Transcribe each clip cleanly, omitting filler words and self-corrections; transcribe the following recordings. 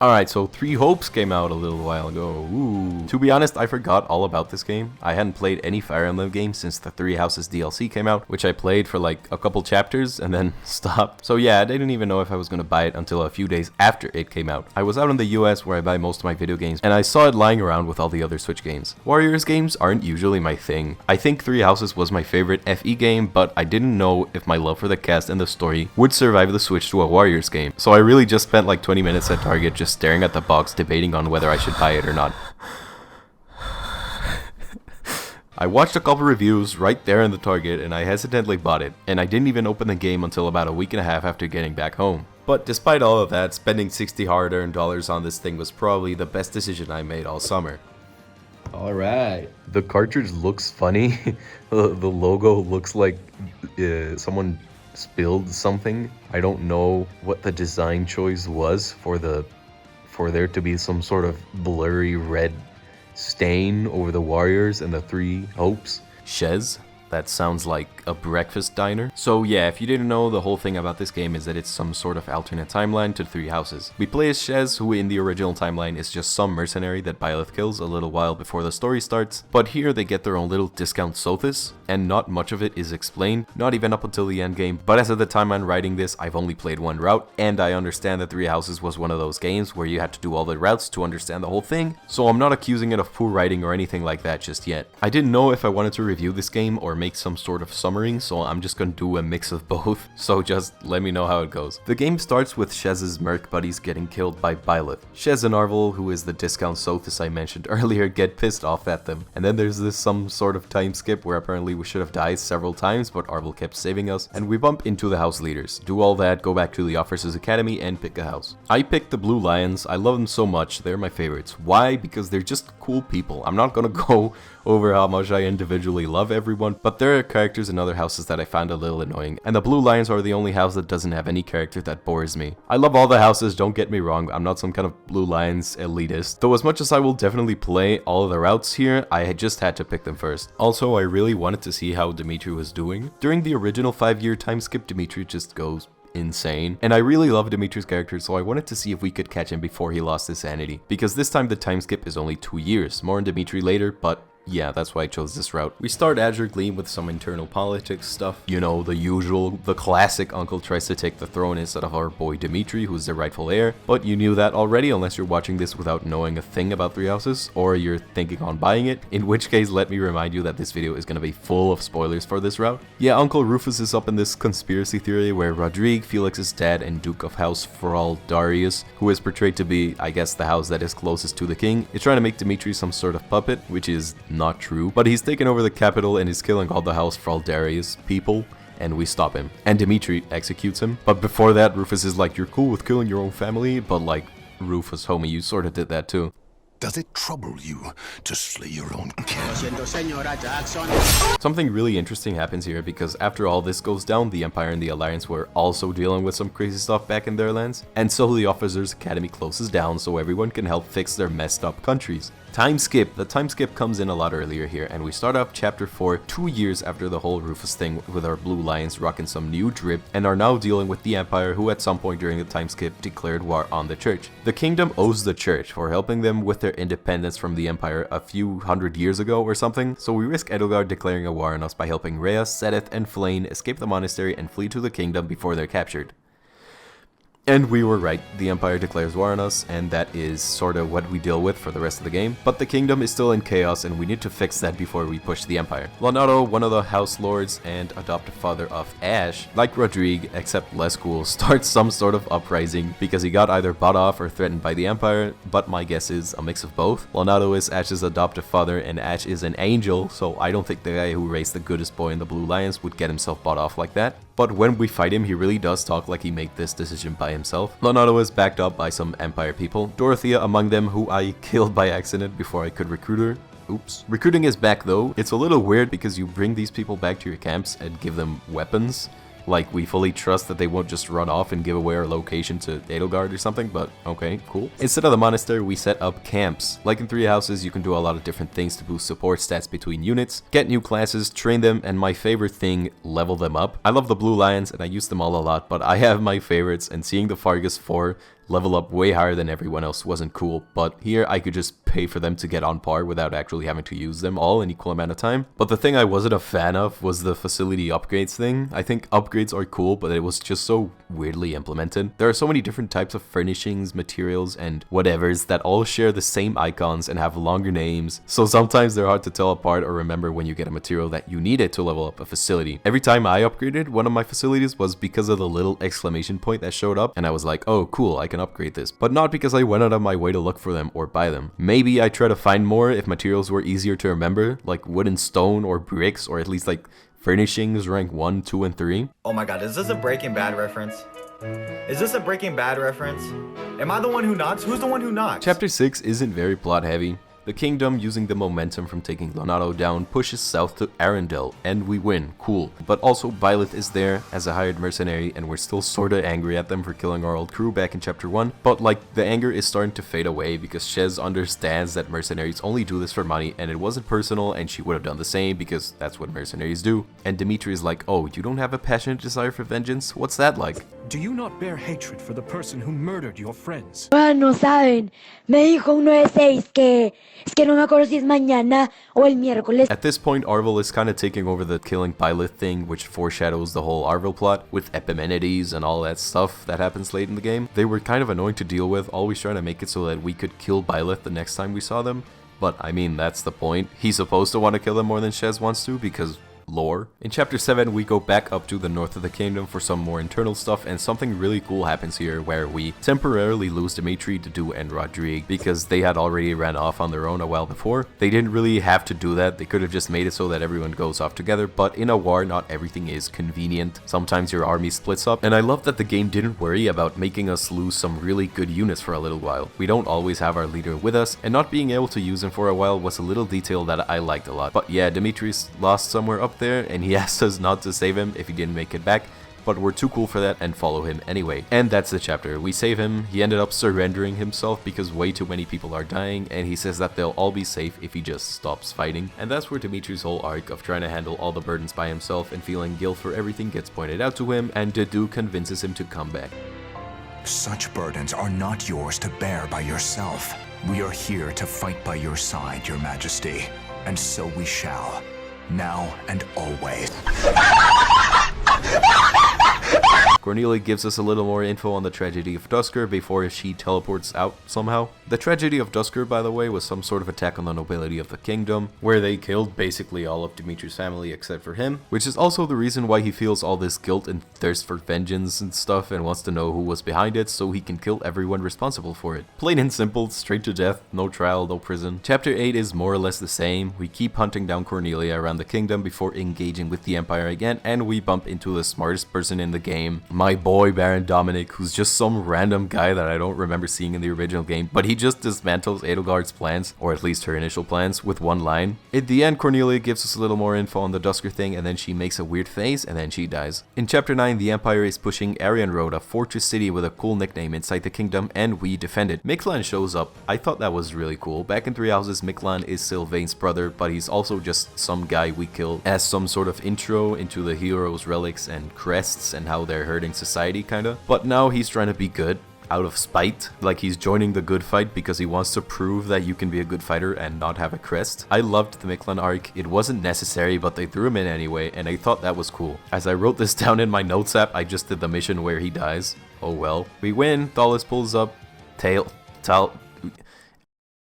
Alright, so Three Hopes came out a little while ago. Ooh. To be honest, I forgot all about this game. I hadn't played any Fire Emblem games since the Three Houses DLC came out, which I played for like a couple chapters and then stopped. So yeah, I didn't even know if I was gonna buy it until a few days after it came out. I was out in the US where I buy most of my video games, and I saw it lying around with all the other Switch games. Warriors games aren't usually my thing. I think Three Houses was my favorite FE game, but I didn't know if my love for the cast and the story would survive the switch to a Warriors game. So I really just spent like 20 minutes at Target just staring at the box, debating on whether I should buy it or not. I watched a couple reviews right there in the Target and I hesitantly bought it, and I didn't even open the game until about a week and a half after getting back home. But despite all of that, spending 60 hard-earned dollars on this thing was probably the best decision I made all summer. Alright. The cartridge looks funny. The logo looks like someone spilled something. I don't know what the design choice was for there to be some sort of blurry red stain over the warriors and the Three Hopes. Chez? That sounds like a breakfast diner. So yeah, if you didn't know, the whole thing about this game is that it's some sort of alternate timeline to Three Houses. We play as Chez, who in the original timeline is just some mercenary that Byleth kills a little while before the story starts, but here they get their own little discount Sothis, and not much of it is explained, not even up until the endgame. But as of the time I'm writing this, I've only played one route, and I understand that Three Houses was one of those games where you had to do all the routes to understand the whole thing, so I'm not accusing it of poor writing or anything like that just yet. I didn't know if I wanted to review this game or make some sort of summary, so I'm just gonna do a mix of both, so just let me know how it goes. The game starts with Chez's merc buddies getting killed by Byleth. Chez and Arvel, who is the discount Sothis I mentioned earlier, get pissed off at them, and then there's this some sort of time skip where apparently we should have died several times, but Arvel kept saving us, and we bump into the house leaders. Do all that, go back to the Officers Academy, and pick a house. I picked the Blue Lions. I love them so much, they're my favorites. Why? Because they're just cool people. I'm not gonna go over how much I individually love everyone, but there are characters in other houses that I found a little annoying, and the Blue Lions are the only house that doesn't have any character that bores me. I love all the houses, don't get me wrong, I'm not some kind of Blue Lions elitist, though as much as I will definitely play all of the routes here, I just had to pick them first. Also, I really wanted to see how Dimitri was doing. During the original 5-year time skip, Dimitri just goes insane, and I really love Dimitri's character, so I wanted to see if we could catch him before he lost his sanity, because this time the time skip is only 2 years. More on Dimitri later, but yeah, that's why I chose this route. We start Azure Gleam with some internal politics stuff. You know, the usual, the classic uncle tries to take the throne instead of our boy Dimitri, who's the rightful heir. But you knew that already unless you're watching this without knowing a thing about Three Houses, or you're thinking on buying it, in which case let me remind you that this video is gonna be full of spoilers for this route. Yeah, Uncle Rufus is up in this conspiracy theory where Rodrigue, Felix's dad and Duke of House Darius, who is portrayed to be, I guess, the house that is closest to the king, is trying to make Dimitri some sort of puppet, which is not true, but he's taken over the capital and is killing all the House Darius people, and we stop him. And Dimitri executes him. But before that, Rufus is like, you're cool with killing your own family, but like, Rufus, homie, you sort of did that too. Does it trouble you to slay your own kin? Something really interesting happens here, because after all this goes down, the Empire and the Alliance were also dealing with some crazy stuff back in their lands, and so the Officers Academy closes down so everyone can help fix their messed up countries. Time skip. The time skip comes in a lot earlier here, and we start off chapter 4 2 years after the whole Rufus thing, with our Blue Lions rocking some new drip and are now dealing with the Empire, who at some point during the time skip declared war on the church. The kingdom owes the church for helping them with their independence from the Empire a few hundred years ago or something, so we risk Edelgard declaring a war on us by helping Rhea, Sedith, and Flayn escape the monastery and flee to the kingdom before they're captured. And we were right, the Empire declares war on us, and that is sort of what we deal with for the rest of the game. But the kingdom is still in chaos, and we need to fix that before we push the Empire. Lonato, one of the House Lords and adoptive father of Ash, like Rodrigue, except less cool, starts some sort of uprising because he got either bought off or threatened by the Empire, but my guess is a mix of both. Lonato is Ash's adoptive father, and Ash is an angel, so I don't think the guy who raised the goodest boy in the Blue Lions would get himself bought off like that. But when we fight him, he really does talk like he made this decision by himself. Lonato is backed up by some Empire people, Dorothea among them, who I killed by accident before I could recruit her. Oops. Recruiting is back though. It's a little weird because you bring these people back to your camps and give them weapons. Like, we fully trust that they won't just run off and give away our location to Edelgard or something, but okay, cool. Instead of the monastery, we set up camps. Like in Three Houses, you can do a lot of different things to boost support stats between units, get new classes, train them, and my favorite thing, level them up. I love the Blue Lions and I use them all a lot, but I have my favorites, and seeing the Fargus 4 level up way higher than everyone else wasn't cool, but here I could just pay for them to get on par without actually having to use them all in equal amount of time. But the thing I wasn't a fan of was the facility upgrades thing. I think upgrades are cool, but it was just so weirdly implemented. There are so many different types of furnishings, materials, and whatevers that all share the same icons and have longer names, so sometimes they're hard to tell apart or remember when you get a material that you needed to level up a facility. Every time I upgraded one of my facilities was because of the little exclamation point that showed up, and I was like, oh cool, I can upgrade this, but not because I went out of my way to look for them or buy them. Maybe I try to find more if materials were easier to remember, like wood and stone or bricks, or at least like furnishings rank 1, 2, and 3. Oh my god, is this a Breaking Bad reference? Is this a Breaking Bad reference? Am I the one who knocks? Who's the one who knocks? Chapter 6 isn't very plot heavy. The kingdom, using the momentum from taking Lonato down, pushes south to Arendelle, and we win, cool. But also Byleth is there as a hired mercenary, and we're still sorta angry at them for killing our old crew back in chapter 1, but like the anger is starting to fade away because Shez understands that mercenaries only do this for money, and it wasn't personal, and she would have done the same because that's what mercenaries do. And Dimitri is like, oh, you don't have a passionate desire for vengeance? What's that like? Do you not bear hatred for the person who murdered your friends? No saben. Me dijo uno de seis que es que no me acuerdo si es mañana o el miércoles. At this point, Arvel is kind of taking over the killing Byleth thing, which foreshadows the whole Arvel plot with Epimenides and all that stuff that happens late in the game. They were kind of annoying to deal with, always trying to make it so that we could kill Byleth the next time we saw them. But I mean, that's the point. He's supposed to want to kill them more than Shez wants to because lore. In chapter 7, we go back up to the north of the kingdom for some more internal stuff, and something really cool happens here where we temporarily lose Dimitri, Dudu, and Rodrigue because they had already ran off on their own a while before. They didn't really have to do that. They could have just made it so that everyone goes off together, but in a war, not everything is convenient. Sometimes your army splits up, and I love that the game didn't worry about making us lose some really good units for a little while. We don't always have our leader with us, and not being able to use him for a while was a little detail that I liked a lot. But yeah, Dimitri's lost somewhere up there, and he asked us not to save him if he didn't make it back, but we're too cool for that and follow him anyway. And that's the chapter. We save him. He ended up surrendering himself because way too many people are dying, and he says that they'll all be safe if he just stops fighting. And that's where Dimitri's whole arc of trying to handle all the burdens by himself and feeling guilt for everything gets pointed out to him, and Dudu convinces him to come back. Such burdens are not yours to bear by yourself. We are here to fight by your side, your majesty, and so we shall. Now and always. Cornelia gives us a little more info on the tragedy of Duscur before she teleports out somehow. The tragedy of Duscur, by the way, was some sort of attack on the nobility of the kingdom, where they killed basically all of Dimitri's family except for him, which is also the reason why he feels all this guilt and thirst for vengeance and stuff and wants to know who was behind it so he can kill everyone responsible for it. Plain and simple, straight to death, no trial, no prison. Chapter 8 is more or less the same. We keep hunting down Cornelia around the kingdom before engaging with the Empire again, and we bump into the smartest person in the game, my boy Baron Dominic, who's just some random guy that I don't remember seeing in the original game, but he just dismantles Edelgard's plans, or at least her initial plans, with one line. At the end, Cornelia gives us a little more info on the Duscur thing, and then she makes a weird face, and then she dies. In chapter 9, the Empire is pushing Arianrhod, a fortress city with a cool nickname inside the kingdom, and we defend it. Miklan shows up. I thought that was really cool. Back in Three Houses, Miklan is Sylvain's brother, but he's also just some guy we kill as some sort of intro into the heroes' relics and crests and how they're hurting society, kinda. But now he's trying to be good out of spite, like he's joining the good fight because he wants to prove that you can be a good fighter and not have a crest. I loved the Miklan arc. It wasn't necessary, but they threw him in anyway, and I thought that was cool. As I wrote this down in my notes app, I just did the mission where he dies. Oh well. We win. Thalis pulls up.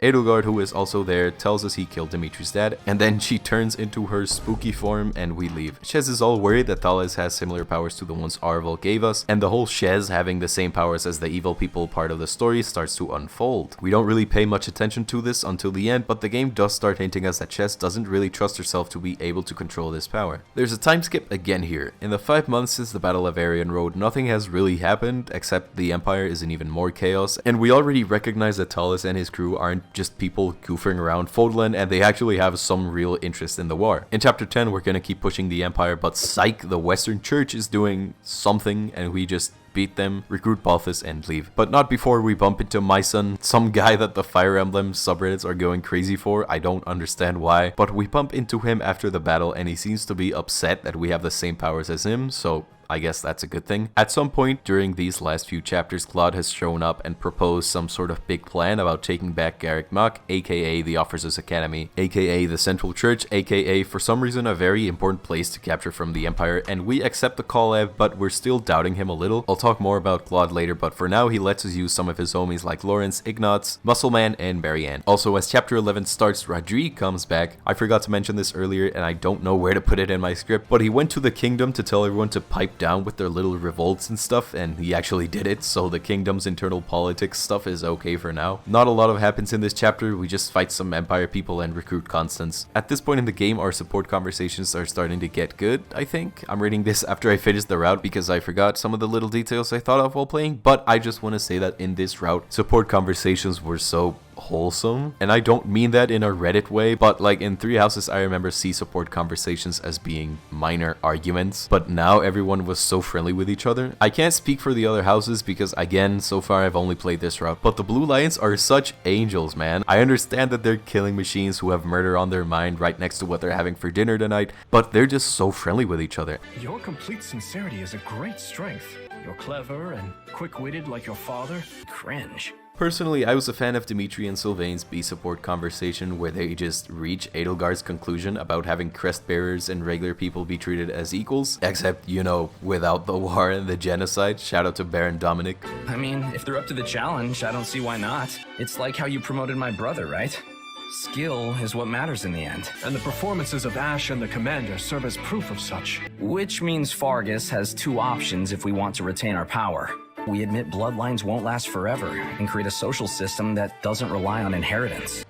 Edelgard, who is also there, tells us he killed Dimitri's dad, and then she turns into her spooky form and we leave. Shez is all worried that Thalis has similar powers to the ones Arvel gave us, and the whole Shez having the same powers as the evil people part of the story starts to unfold. We don't really pay much attention to this until the end, but the game does start hinting us that Shez doesn't really trust herself to be able to control this power. There's a time skip again here. In the 5 months since the Battle of Arianrhod, nothing has really happened, except the Empire is in even more chaos, and we already recognize that Thalis and his crew aren't just people goofing around Fodlan, and they actually have some real interest in the war. In chapter 10, we're gonna keep pushing the Empire, but psych, the Western Church is doing something, and we just beat them, recruit Balthus, and leave. But not before we bump into my son, some guy that the Fire Emblem subreddits are going crazy for. I don't understand why, but we bump into him after the battle, and he seems to be upset that we have the same powers as him, so I guess that's a good thing. At some point during these last few chapters, Claude has shown up and proposed some sort of big plan about taking back Garrick Mach, aka the Officers Academy, aka the Central Church, aka for some reason a very important place to capture from the Empire, and we accept the collab, but we're still doubting him a little. I'll talk more about Claude later, but for now he lets us use some of his homies like Lawrence, Ignatz, Muscleman, and Marianne. Also, as chapter 11 starts, Radri comes back. I forgot to mention this earlier, and I don't know where to put it in my script, but he went to the kingdom to tell everyone to pipe down with their little revolts and stuff, and he actually did it, so the kingdom's internal politics stuff is okay for now. Not a lot of happens in this chapter, we just fight some Empire people and recruit Constance. At this point in the game, our support conversations are starting to get good, I think. I'm reading this after I finished the route because I forgot some of the little details I thought of while playing, but I just want to say that in this route, support conversations were so wholesome, and I don't mean that in a Reddit way, but like in Three Houses I remember support conversations as being minor arguments, but now everyone was so friendly with each other. I can't speak for the other houses because again, so far I've only played this route, but the Blue Lions are such angels, man. I understand that they're killing machines who have murder on their mind right next to what they're having for dinner tonight, but they're just so friendly with each other. Your complete sincerity is a great strength. You're clever and quick-witted like your father. Cringe. Personally, I was a fan of Dimitri and Sylvain's B-support conversation where they just reach Edelgard's conclusion about having crest bearers and regular people be treated as equals, except, you know, without the war and the genocide. Shout out to Baron Dominic. I mean, if they're up to the challenge, I don't see why not. It's like how you promoted my brother, right? Skill is what matters in the end. And the performances of Ash and the Commander serve as proof of such. Which means Fargus has two options if we want to retain our power. We admit bloodlines won't last forever and create a social system that doesn't rely on inheritance.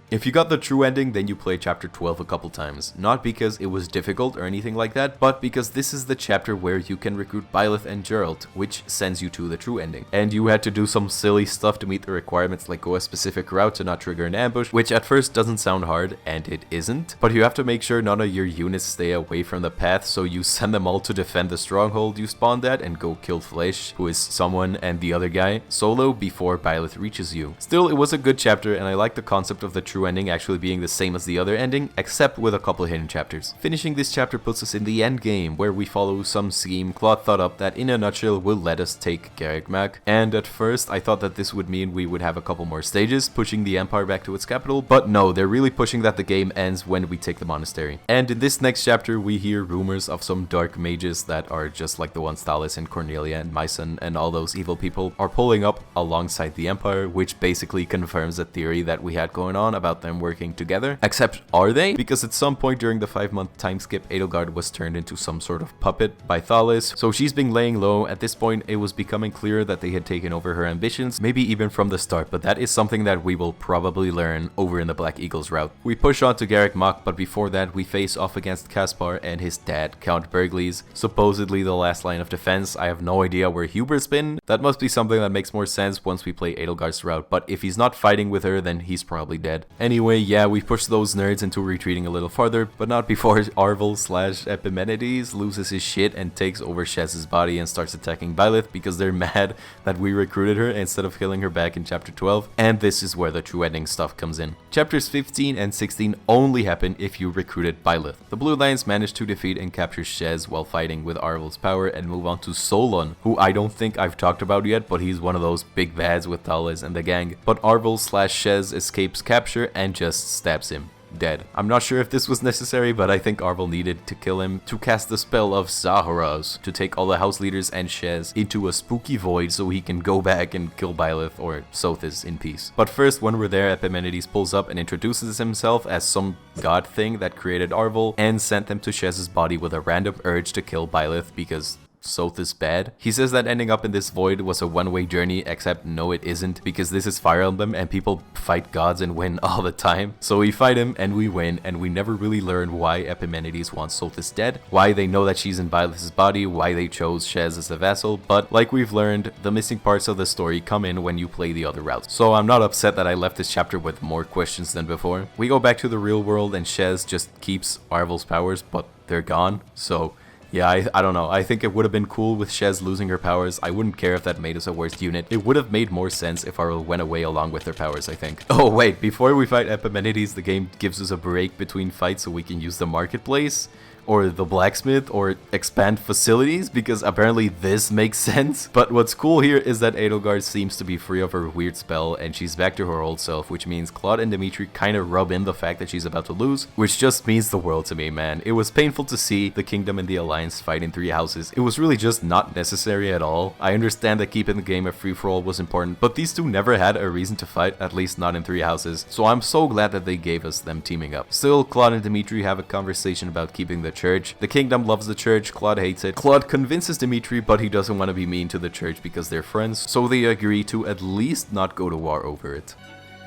If you got the true ending, then you play chapter 12 a couple times. Not because it was difficult or anything like that, but because this is the chapter where you can recruit Byleth and Geralt, which sends you to the true ending. And you had to do some silly stuff to meet the requirements, like go a specific route to not trigger an ambush, which at first doesn't sound hard, and it isn't. But you have to make sure none of your units stay away from the path, so you send them all to defend the stronghold you spawned at and go kill Flesh, who is someone and the other guy, solo before Byleth reaches you. Still, it was a good chapter, and I like the concept of the true ending actually being the same as the other ending, except with a couple hidden chapters. Finishing this chapter puts us in the end game, where we follow some scheme Claude thought up that in a nutshell will let us take Garrick Mach. And at first I thought that this would mean we would have a couple more stages, pushing the Empire back to its capital, but no, they're really pushing that the game ends when we take the monastery. And in this next chapter we hear rumors of some dark mages that are just like the ones Thales and Cornelia and Myson and all those evil people are pulling up alongside the Empire, which basically confirms the theory that we had going on about them working together. Except, are they? Because at some point during the 5-month time skip, Edelgard was turned into some sort of puppet by Thales, so she's been laying low. At this point, it was becoming clear that they had taken over her ambitions, maybe even from the start, but that is something that we will probably learn over in the Black Eagles route. We push on to Garrick Mach, but before that, we face off against Caspar and his dad, Count Bergles, supposedly the last line of defense. I have no idea where Hubert's been. That must be something that makes more sense once we play Edelgard's route, but if he's not fighting with her, then he's probably dead. Anyway, yeah, we push those nerds into retreating a little farther, but not before Arvel/Epimenides loses his shit and takes over Shez's body and starts attacking Byleth because they're mad that we recruited her instead of killing her back in chapter 12, and this is where the true ending stuff comes in. Chapters 15 and 16 only happen if you recruited Byleth. The Blue Lions manage to defeat and capture Shez while fighting with Arvel's power and move on to Solon, who I don't think I've talked about yet, but he's one of those big bads with Thales and the gang. But Arvel/Shez escapes capture and just stabs him. Dead. I'm not sure if this was necessary, but I think Arvel needed to kill him to cast the spell of Zaharaz to take all the house leaders and Shez into a spooky void so he can go back and kill Byleth or Sothis in peace. But first, when we're there, Epimenides pulls up and introduces himself as some god thing that created Arvel and sent them to Shez's body with a random urge to kill Byleth because Soth is bad. He says that ending up in this void was a one-way journey, except no it isn't, because this is Fire Emblem and people fight gods and win all the time. So we fight him and we win, and we never really learn why Epimenides wants Sothis dead, why they know that she's in Byleth's body, why they chose Shez as a vassal, but like we've learned, the missing parts of the story come in when you play the other routes. So I'm not upset that I left this chapter with more questions than before. We go back to the real world and Shez just keeps Arvel's powers, but they're gone, so yeah, I don't know. I think it would have been cool with Shez losing her powers. I wouldn't care if that made us a worse unit. It would have made more sense if Arvel went away along with her powers, I think. Oh wait, before we fight Epimenides, the game gives us a break between fights so we can use the marketplace, or the blacksmith, or expand facilities, because apparently this makes sense. But what's cool here is that Edelgard seems to be free of her weird spell, and she's back to her old self, which means Claude and Dimitri kind of rub in the fact that she's about to lose, which just means the world to me, man. It was painful to see the Kingdom and the Alliance fight in 3 houses. It was really just not necessary at all. I understand that keeping the game a free-for-all was important, but these two never had a reason to fight, at least not in 3 houses, so I'm so glad that they gave us them teaming up. Still, Claude and Dimitri have a conversation about keeping the church. The Kingdom loves the church, Claude hates it. Claude convinces Dimitri, but he doesn't want to be mean to the church because they're friends, so they agree to at least not go to war over it.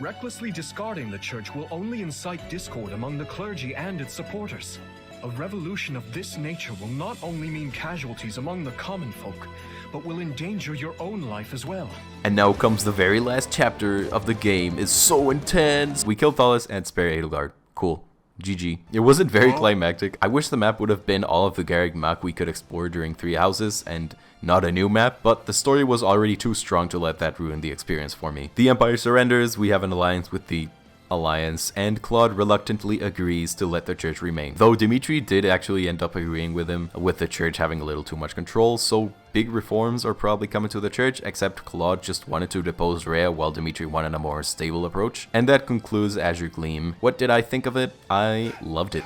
Recklessly discarding the church will only incite discord among the clergy and its supporters. A revolution of this nature will not only mean casualties among the common folk, but will endanger your own life as well. And now comes the very last chapter of the game. It's so intense. We kill Thalas and spare Edelgard. Cool. GG. It wasn't very climactic. I wish the map would have been all of the Garreg Mach we could explore during 3 houses and not a new map, but the story was already too strong to let that ruin the experience for me. The Empire surrenders, we have an alliance with the Alliance, and Claude reluctantly agrees to let the church remain. Though Dimitri did actually end up agreeing with him, with the church having a little too much control, so big reforms are probably coming to the church, except Claude just wanted to depose Rhea while Dimitri wanted a more stable approach. And that concludes Azure Gleam. What did I think of it? I loved it.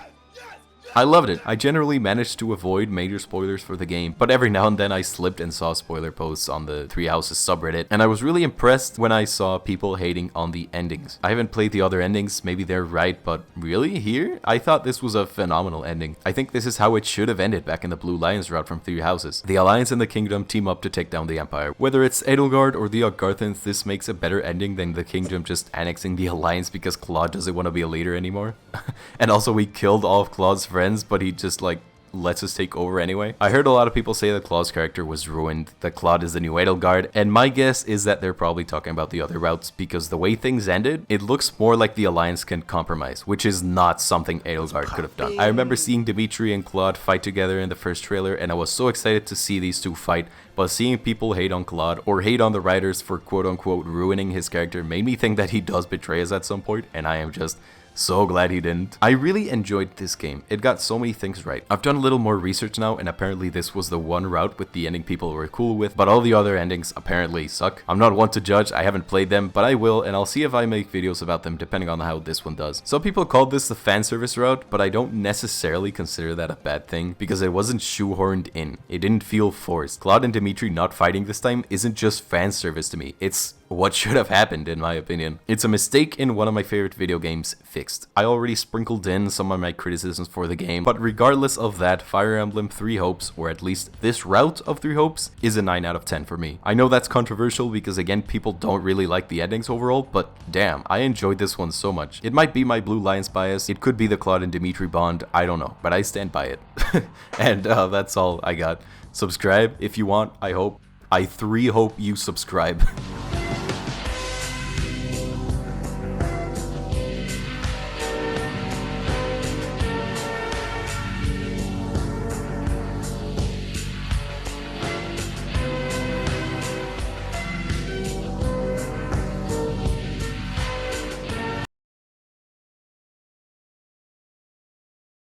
I loved it. I generally managed to avoid major spoilers for the game, but every now and then I slipped and saw spoiler posts on the 3 Houses subreddit, and I was really impressed when I saw people hating on the endings. I haven't played the other endings, maybe they're right, but really? Here? I thought this was a phenomenal ending. I think this is how it should have ended back in the Blue Lions route from 3 Houses. The Alliance and the Kingdom team up to take down the Empire. Whether it's Edelgard or the Oggarthans, this makes a better ending than the Kingdom just annexing the Alliance because Claude doesn't want to be a leader anymore. And also we killed all of Claude's friends, but he just like lets us take over anyway. I heard a lot of people say that Claude's character was ruined, that Claude is the new Edelgard, and my guess is that they're probably talking about the other routes because the way things ended, it looks more like the Alliance can compromise, which is not something Edelgard could have done. I remember seeing Dimitri and Claude fight together in the first trailer, and I was so excited to see these two fight, but seeing people hate on Claude or hate on the writers for quote-unquote ruining his character made me think that he does betray us at some point, and I am just so glad he didn't. I really enjoyed this game. It got so many things right. I've done a little more research now, and apparently this was the one route with the ending people were cool with, but all the other endings apparently suck. I'm not one to judge, I haven't played them, but I will, and I'll see if I make videos about them depending on how this one does. Some people called this the fan service route, but I don't necessarily consider that a bad thing, because it wasn't shoehorned in. It didn't feel forced. Claude and Dimitri not fighting this time isn't just fan service to me, it's what should have happened, in my opinion. It's a mistake in one of my favorite video games fixed. I already sprinkled in some of my criticisms for the game, but regardless of that, Fire Emblem 3 Hopes, or at least this route of 3 Hopes, is a 9 out of 10 for me. I know that's controversial because again, people don't really like the endings overall, but damn, I enjoyed this one so much. It might be my Blue Lions bias, it could be the Claude and Dimitri bond, I don't know, but I stand by it. And that's all I got. Subscribe if you want, I hope. I hope you subscribe.